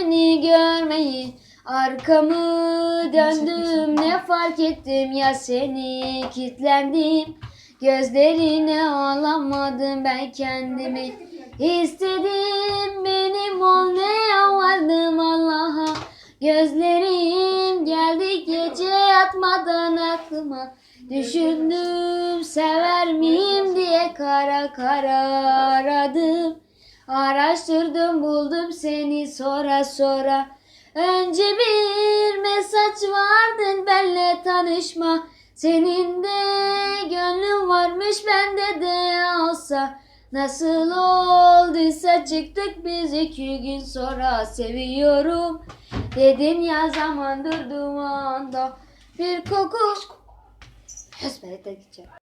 seni görmeyi. Arkamı döndüm ne fark ettim ya seni kilitlendim. Gözlerine alamadım ben kendimi. İstedim benim ol ne yalvardım Allah'a. Gözlerim geldi gece yatmadan aklıma. Düşündüm sever miyim diye kara kara aradım. Araştırdım buldum seni sonra sonra. Önce bir mesaj vardın benle tanışma. Senin de gönlün varmış bende de olsa. Nasıl olduysa çıktık biz 2 gün sonra. Seviyorum dedin ya zaman durduğum anda. Bir koku. Hesbelete gideceğim.